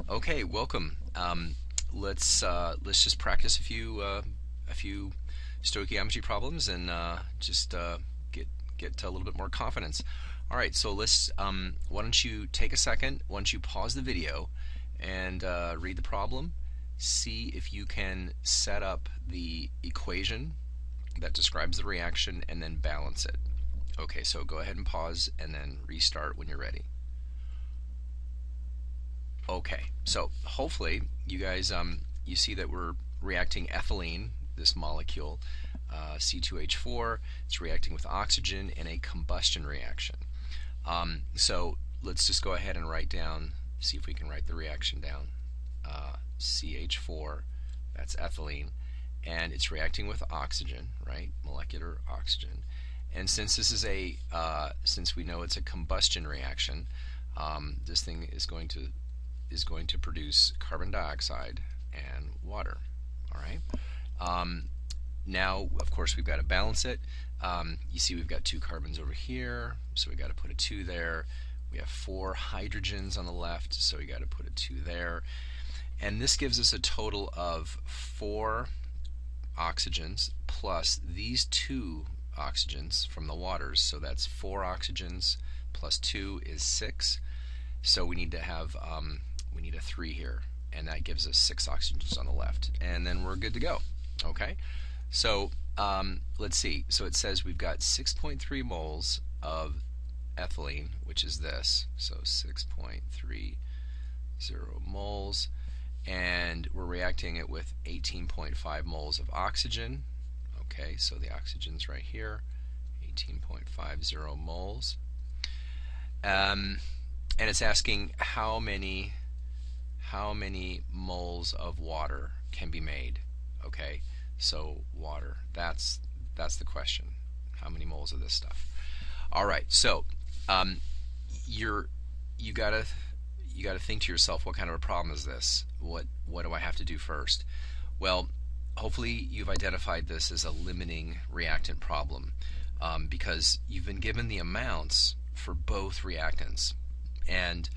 Okay, welcome. Let's just practice a few stoichiometry problems and just get a little bit more confidence. All right, so let's. Why don't you take a second? Why don't you pause the video and read the problem? See if you can set up the equation that describes the reaction and then balance it. Okay, so go ahead and pause and then restart when you're ready. Okay, so hopefully you guys you see that we're reacting ethylene, this molecule, C2H4. It's reacting with oxygen in a combustion reaction. So let's just go ahead and write down, see if we can write the reaction down. CH4, that's ethylene, and it's reacting with oxygen, right? Molecular oxygen. And since this is since we know it's a combustion reaction, this thing is going to produce carbon dioxide and water. All right. Now, of course, we've got to balance it. You see, we've got 2 carbons over here, so we got to put a 2 there. We have 4 hydrogens on the left, so we got to put a 2 there. And this gives us a total of 4 oxygens plus these 2 oxygens from the waters. So that's 4 oxygens plus 2 is 6. So we need to have we need a 3 here, and that gives us 6 oxygens on the left, and then we're good to go. Okay, so let's see. So it says we've got 6.3 moles of ethylene, which is this. So 6.30 moles, and we're reacting it with 18.5 moles of oxygen. Okay, so the oxygen's right here, 18.50 moles. And it's asking how many moles of water can be made. Okay, so water, that's the question. How many moles of this stuff? All right, so you gotta think to yourself, what kind of a problem is this? What do I have to do first? Well, hopefully you've identified this as a limiting reactant problem, because you've been given the amounts for both reactants, and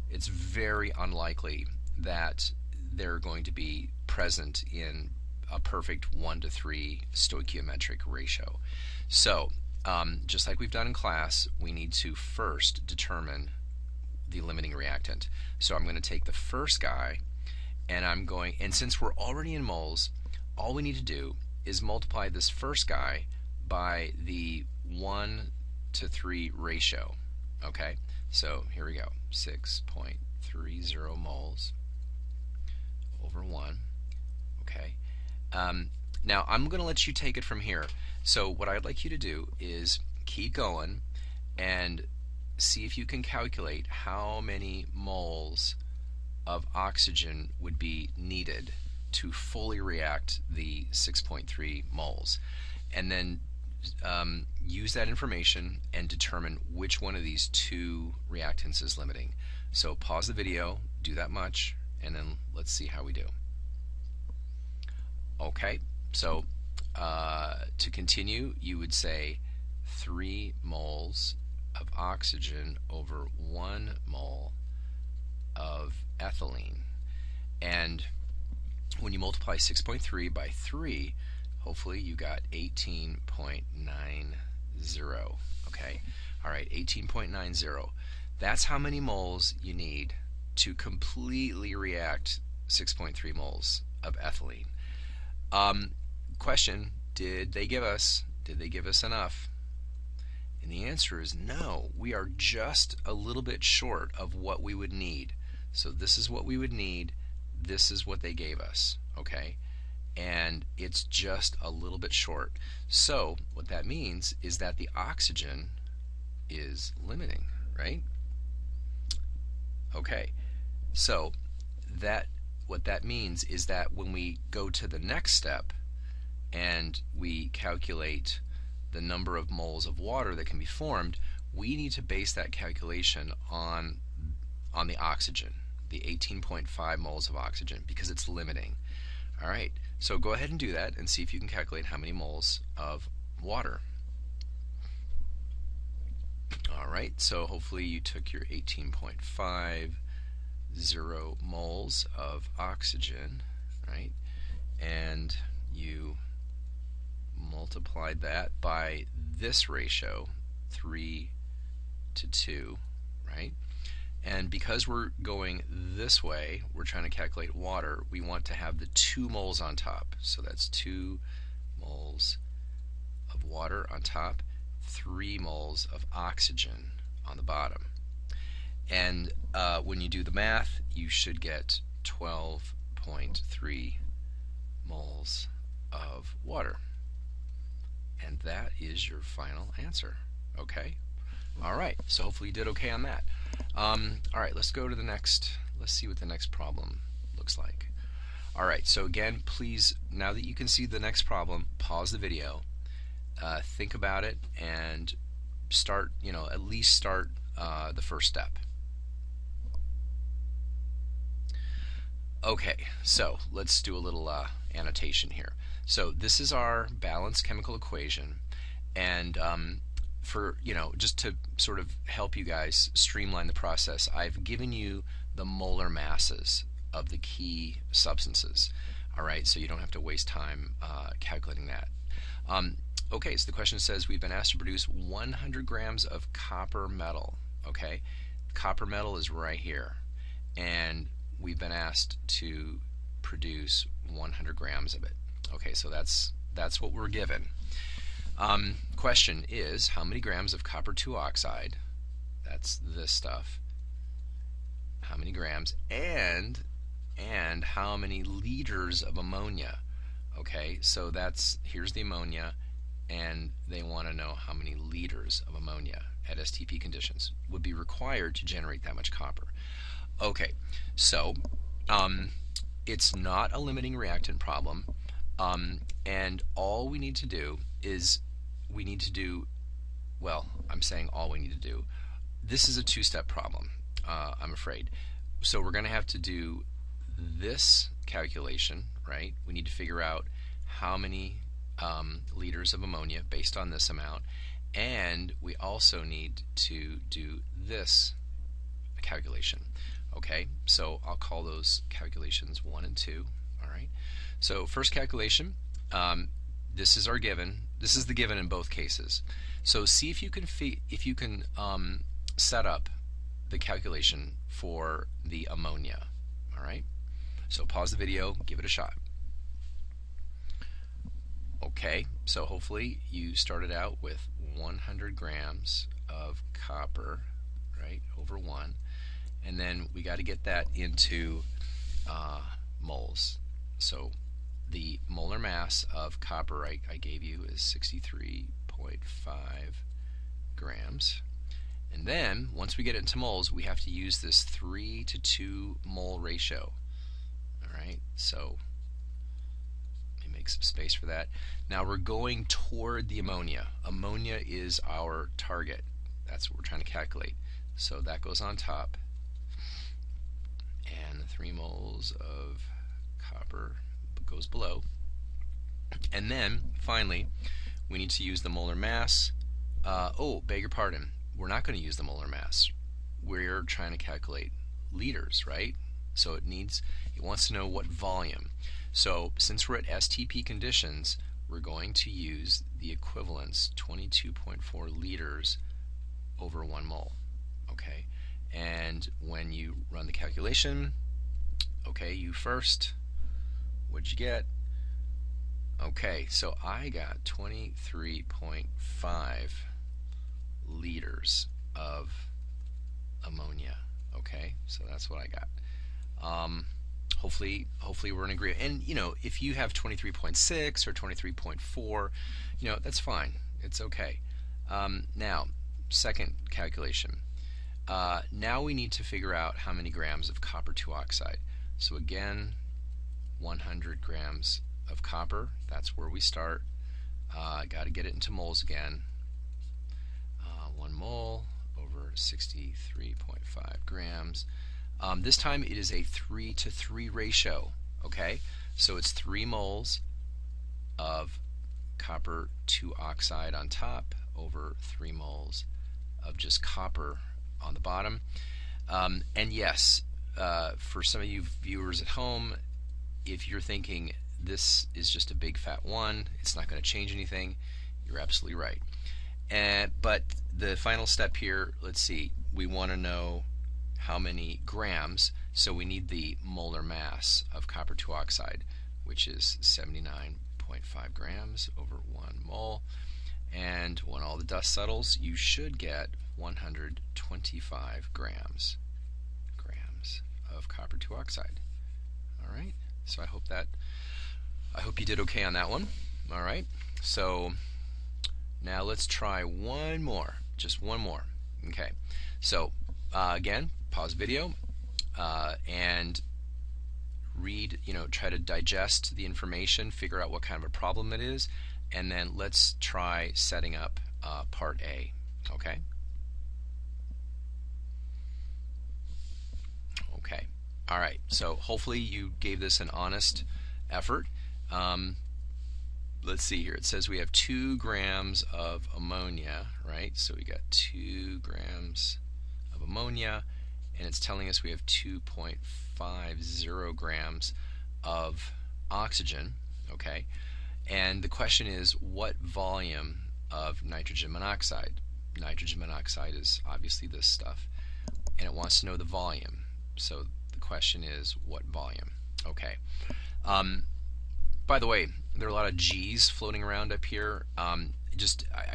it's very unlikely that they're going to be present in a perfect 1:3 stoichiometric ratio. So just like we've done in class, we need to first determine the limiting reactant. So I'm going to take the first guy, and since we're already in moles, all we need to do is multiply this first guy by the 1:3 ratio. Okay, so here we go, 6.30 moles over 1. Okay, now I'm going to let you take it from here. So what I'd like you to do is keep going and see if you can calculate how many moles of oxygen would be needed to fully react the 6.3 moles, and then use that information and determine which one of these 2 reactants is limiting. So pause the video, do that much, and then let's see how we do. Okay, so to continue, you would say 3 moles of oxygen over 1 mole of ethylene. And when you multiply 6.3 by 3, hopefully you got 18.90. Okay, all right, 18.90. That's how many moles you need to completely react 6.3 moles of ethylene. Question: Did they give us enough? And the answer is no. We are just a little bit short of what we would need. So this is what we would need. This is what they gave us. Okay, and it's just a little bit short. So what that means is that the oxygen is limiting, right? Okay, so what that means is that when we go to the next step and we calculate the number of moles of water that can be formed, we need to base that calculation on the oxygen, the 18.5 moles of oxygen, because it's limiting. All right, so go ahead and do that and see if you can calculate how many moles of water. All right, so hopefully you took your 18.5 0 moles of oxygen, right? And you multiplied that by this ratio, 3 to 2, right? And because we're going this way, we're trying to calculate water, we want to have the 2 moles on top. So that's 2 moles of water on top, 3 moles of oxygen on the bottom. And when you do the math, you should get 12.3 moles of water. And that is your final answer. Okay? All right, so hopefully you did okay on that. All right, let's go to the next. Let's see what the next problem looks like. All right, so again, please, now that you can see the next problem, pause the video, think about it, and start, at least start the first step. Okay, so let's do a little annotation here. So this is our balanced chemical equation, and for, just to sort of help you guys streamline the process, I've given you the molar masses of the key substances. All right, so you don't have to waste time calculating that. Okay, so the question says we've been asked to produce 100 grams of copper metal. Okay, copper metal is right here, and we've been asked to produce 100 grams of it. Okay, so that's what we're given. Question is, how many grams of copper 2 oxide, that's this stuff, how many grams, and how many liters of ammonia? Okay, so here's the ammonia, and they want to know how many liters of ammonia at STP conditions would be required to generate that much copper. Okay, so it's not a limiting reactant problem, and all we need to do is I'm saying all we need to do. This is a two-step problem, I'm afraid. So we're going to have to do this calculation, right? We need to figure out how many liters of ammonia based on this amount, and we also need to do this calculation. Okay, so I'll call those calculations 1 and 2. All right. So first calculation, this is our given. This is the given in both cases. So see if you can set up the calculation for the ammonia. All right. So pause the video, give it a shot. Okay. So hopefully you started out with 100 grams of copper, right, over 1. And then we got to get that into moles. So the molar mass of copper I gave you is 63.5 grams. And then once we get it into moles, we have to use this 3 to 2 mole ratio. All right, so let me make some space for that. Now we're going toward the ammonia. Ammonia is our target. That's what we're trying to calculate. So that goes on top. And the 3 moles of copper goes below. And then finally we need to use the molar mass. Beg your pardon, we're not going to use the molar mass. We're trying to calculate liters, right? So it wants to know what volume. So since we're at STP conditions, we're going to use the equivalence, 22.4 liters over 1 mole. Okay, and when you run the calculation, okay, you first, what'd you get? Okay, so I got 23.5 liters of ammonia. Okay, so that's what I got. Hopefully we're in agreement. And if you have 23.6 or 23.4, that's fine. It's okay. Now, second calculation. Now we need to figure out how many grams of copper 2 oxide. So again, 100 grams of copper. That's where we start. Got to get it into moles again. 1 mole over 63.5 grams. This time it is a 3 to 3 ratio. Okay, so it's 3 moles of copper 2 oxide on top over 3 moles of just copper on the bottom. And yes, for some of you viewers at home, if you're thinking this is just a big fat 1, it's not going to change anything, you're absolutely right. But the final step here, let's see, we want to know how many grams, so we need the molar mass of copper 2 oxide, which is 79.5 grams over 1 mole. And when all the dust settles, you should get 125 grams of copper 2 oxide. All right, so I hope you did okay on that one. All right, so now let's try one more, just one more. Okay, so again, pause video and read, try to digest the information, figure out what kind of a problem it is, and then let's try setting up part A. Okay? Okay. All right. So hopefully you gave this an honest effort. Let's see here. It says we have 2 grams of ammonia, right? So we got 2 grams of ammonia, and it's telling us we have 2.50 grams of oxygen, okay? And the question is, what volume of nitrogen monoxide? Nitrogen monoxide is obviously this stuff, and it wants to know the volume. So the question is, what volume? Okay. By the way, there are a lot of G's floating around up here. I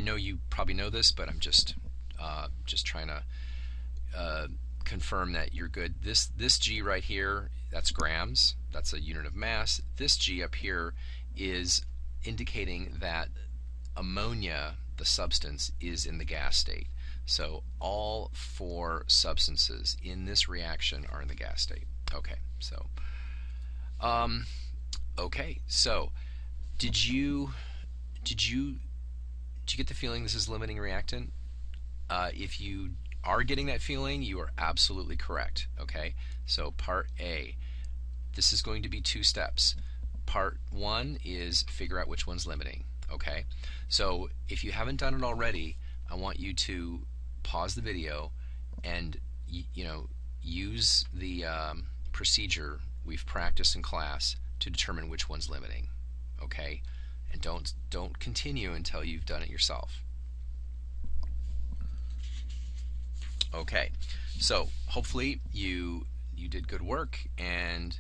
know you probably know this, but I'm just trying to confirm that you're good. This G right here, that's grams. That's a unit of mass. This G up here is indicating that ammonia, the substance, is in the gas state. So all 4 substances in this reaction are in the gas state. Okay, so did you get the feeling this is limiting reactant? If you are getting that feeling, you are absolutely correct. Okay, so part A, this is going to be 2 steps. Part 1 is figure out which one's limiting. Okay, so if you haven't done it already, I want you to pause the video and use the procedure we've practiced in class to determine which one's limiting. Okay, and don't continue until you've done it yourself. Okay, so hopefully you did good work and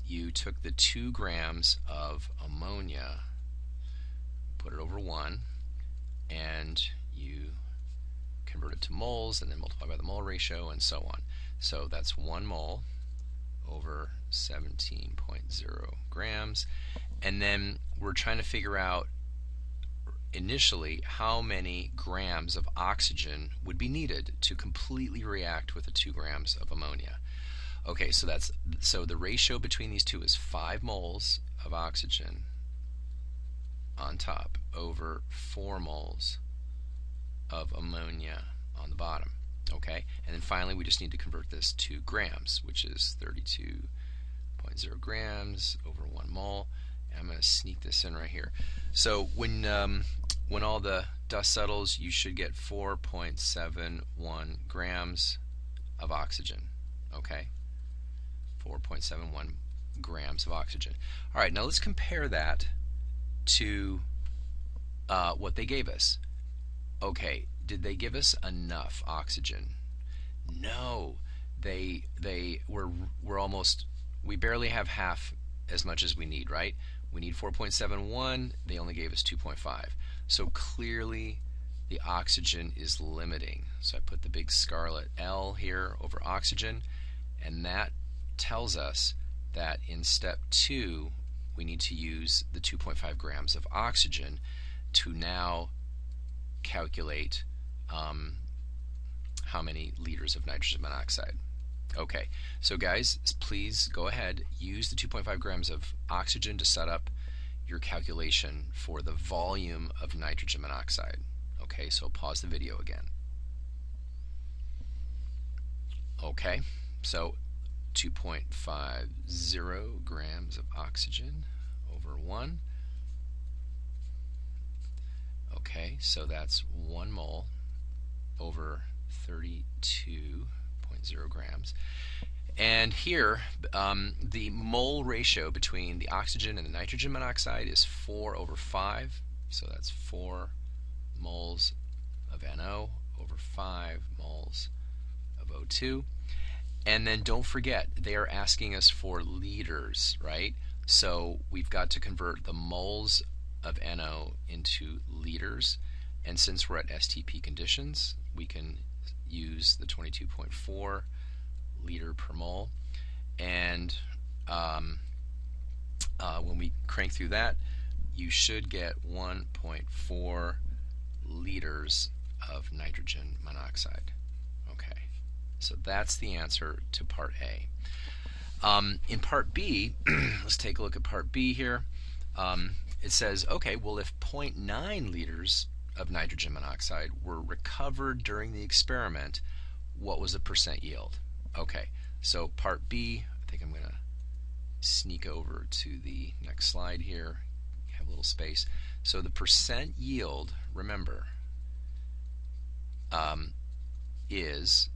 you took the 2 grams of ammonia, put it over 1, and you convert it to moles and then multiply by the mole ratio and so on. So that's 1 mole over 17.0 grams. And then we're trying to figure out initially how many grams of oxygen would be needed to completely react with the 2 grams of ammonia. Okay, so the ratio between these two is 5 moles of oxygen on top over 4 moles of ammonia on the bottom. Okay, and then finally we just need to convert this to grams, which is 32.0 grams over 1 mole. And I'm going to sneak this in right here. So when all the dust settles, you should get 4.71 grams of oxygen. Okay, 4.71 grams of oxygen. All right, now let's compare that to what they gave us. Okay, did they give us enough oxygen? No, we're almost, we barely have half as much as we need, right? We need 4.71, they only gave us 2.5. So clearly the oxygen is limiting. So I put the big scarlet L here over oxygen, and that tells us that in step 2 we need to use the 2.5 grams of oxygen to now calculate how many liters of nitrogen monoxide. Okay, so guys, please go ahead, use the 2.5 grams of oxygen to set up your calculation for the volume of nitrogen monoxide. Okay, so pause the video again. Okay, so 2.50 grams of oxygen over 1. Okay, so that's 1 mole over 32.0 grams. And here, the mole ratio between the oxygen and the nitrogen monoxide is 4 over 5. So that's 4 moles of NO over 5 moles of O2. And then don't forget, they are asking us for liters, right? So we've got to convert the moles of NO into liters. And since we're at STP conditions, we can use the 22.4 liter per mole. And when we crank through that, you should get 1.4 liters of nitrogen monoxide. Okay, so that's the answer to part A. In part B, let's take a look at part B here. It says, okay, well, if 0.9 liters of nitrogen monoxide were recovered during the experiment, what was the percent yield? Okay, so part B, I think I'm going to sneak over to the next slide here, have a little space. So the percent yield, remember, is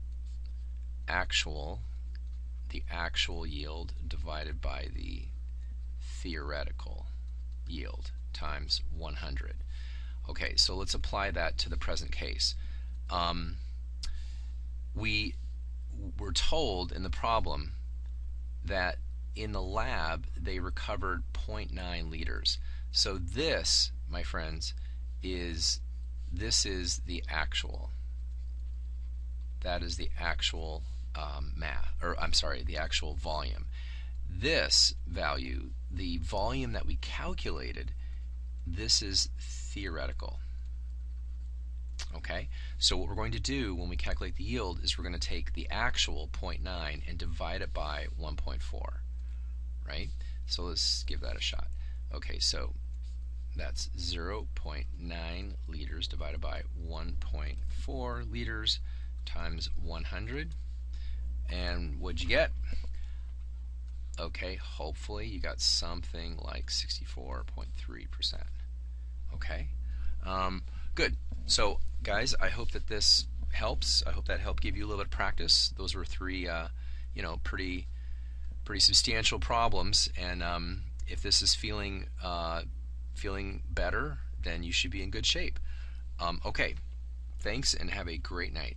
the actual yield divided by the theoretical yield times 100. Okay, so let's apply that to the present case. We were told in the problem that in the lab they recovered 0.9 liters. So this, my friends, is the actual. That is the actual the actual volume. This value, the volume that we calculated, this is theoretical. Okay, so what we're going to do when we calculate the yield is we're going to take the actual 0.9 and divide it by 1.4, right? So let's give that a shot. Okay, so that's 0.9 liters divided by 1.4 liters times 100. And what'd you get? Okay, hopefully you got something like 64.3%. Okay, good. So guys, I hope that this helps. I hope that helped give you a little bit of practice. Those were three, pretty substantial problems. And if this is feeling better, then you should be in good shape. Okay, thanks and have a great night.